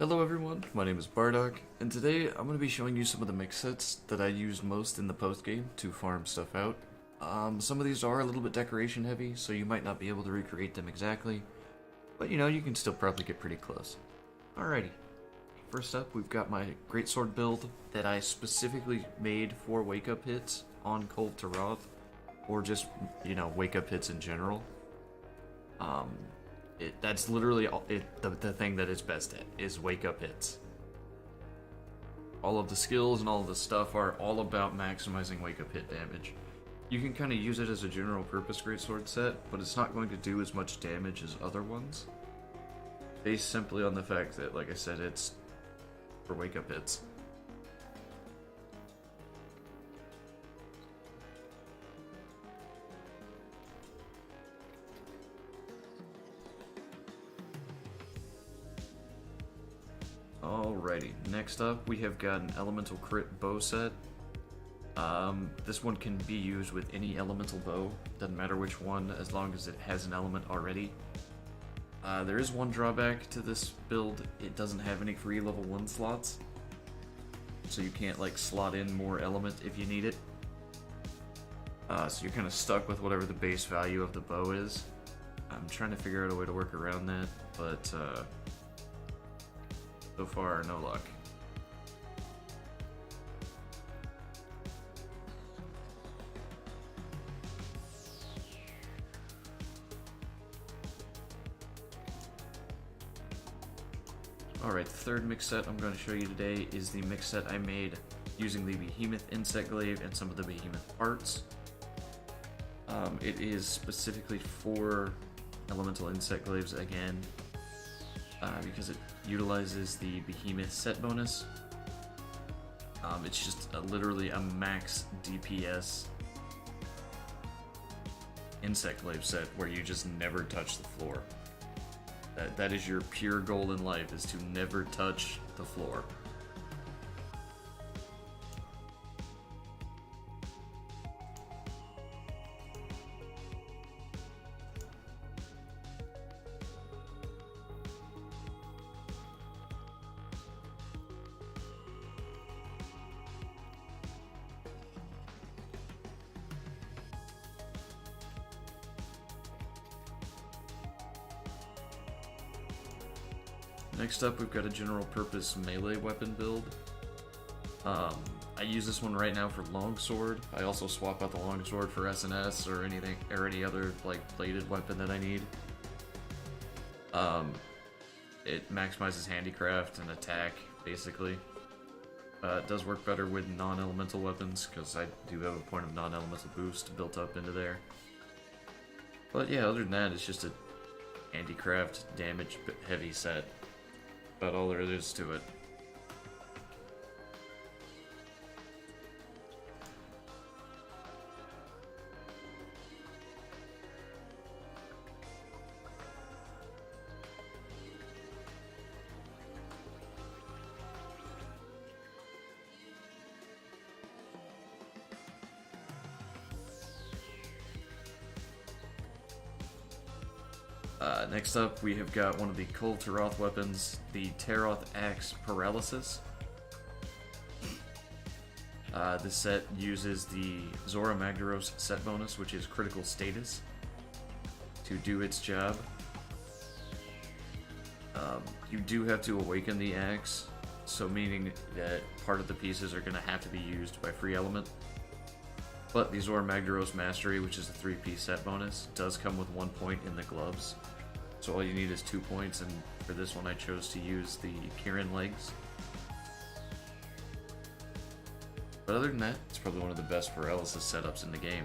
Hello everyone, my name is Bardock, and today I'm going to be showing you some of the mix sets that I used most in the post-game to farm stuff out. Some of these are a little bit decoration heavy, so you might not be able to recreate them exactly, but you can still probably get pretty close. Alrighty, first up we've got my greatsword build that I specifically made for wake-up hits on Cold to Roth, or just, wake-up hits in general. That's literally the thing that it's best at, is wake-up hits. All of the skills and all of the stuff are all about maximizing wake-up hit damage. You can kind of use it as a general purpose greatsword set, but it's not going to do as much damage as other ones. Based simply on the fact that, like I said, it's for wake-up hits. Alrighty, next up we have got an elemental crit bow set. This one can be used with any elemental bow, doesn't matter which one, as long as it has an element already. There is one drawback to this build: it doesn't have any free level 1 slots, so you can't like slot in more element if you need it. So you're kind of stuck with whatever the base value of the bow is. I'm trying to figure out a way to work around that, but so far, no luck. Alright, the third mix set I'm going to show you today is the mix set I made using the Behemoth Insect Glaive and some of the Behemoth parts. It is specifically for Elemental Insect Glaives again, because it utilizes the Behemoth set bonus. It's just literally a max DPS Insect Glaive set where you just never touch the floor. That is your pure goal in life, is to never touch the floor. Next up, we've got a general purpose melee weapon build. I use this one right now for longsword. I also swap out the longsword for SNS or anything, or any other like bladed weapon that I need. It maximizes handicraft and attack, basically. It does work better with non-elemental weapons, because I do have a point of non-elemental boost built up into there. But yeah, other than that, it's just a handicraft damage heavy set. About all there is to it. Next up, we have got one of the Cold to Roth weapons, the Taroth Axe Paralysis. This set uses the Zora Magdaros set bonus, which is critical status, to do its job. You do have to awaken the axe, so meaning that part of the pieces are going to have to be used by free element. But the Zora Magdaros Mastery, which is a 3-piece set bonus, does come with 1 point in the gloves. So all you need is 2 points, and for this one I chose to use the Kirin legs. But other than that, it's probably one of the best paralysis setups in the game.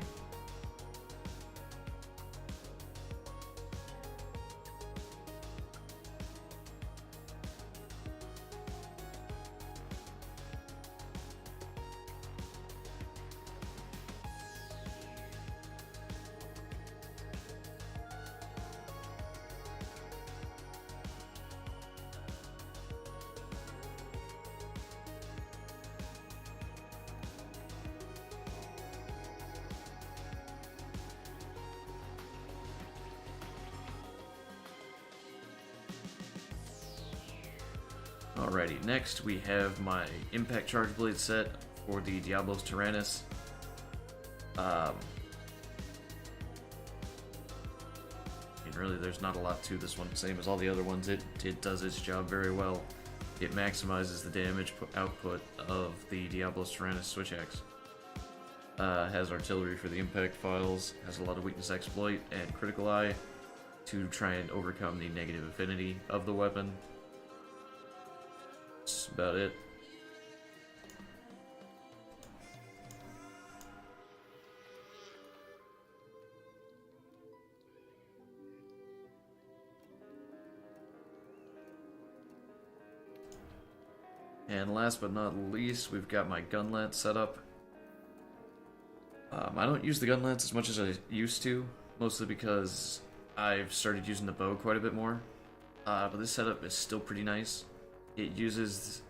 Alrighty, next we have my Impact Charge Blade set for the Diablos Tyrannus. Really, there's not a lot to this one. Same as all the other ones, it does its job very well. It maximizes the damage output of the Diablos Tyrannus Switch Axe. Has artillery for the impact files, has a lot of weakness exploit and critical eye to try and overcome the negative affinity of the weapon. That's about it. And last but not least, we've got my gun lance set up. I don't use the gun lance as much as I used to, mostly because I've started using the bow quite a bit more. But this setup is still pretty nice. It uses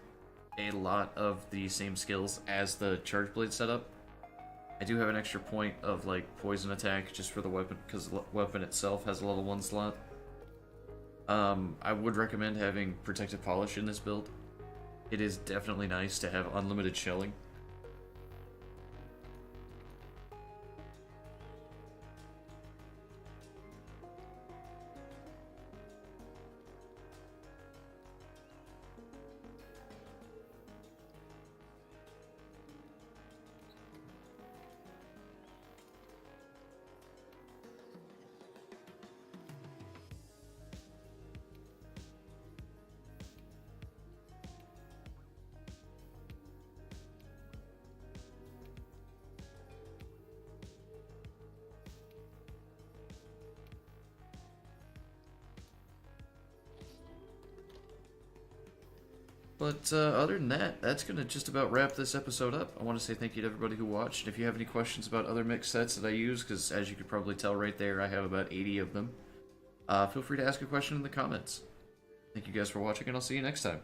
a lot of the same skills as the charge blade setup. I do have an extra point of like poison attack just for the weapon, because the weapon itself has a level 1 slot. I would recommend having protective polish in this build. It is definitely nice to have unlimited shelling. But other than that, that's going to just about wrap this episode up. I want to say thank you to everybody who watched. If you have any questions about other mix sets that I use, because as you could probably tell right there, I have about 80 of them, feel free to ask a question in the comments. Thank you guys for watching, and I'll see you next time.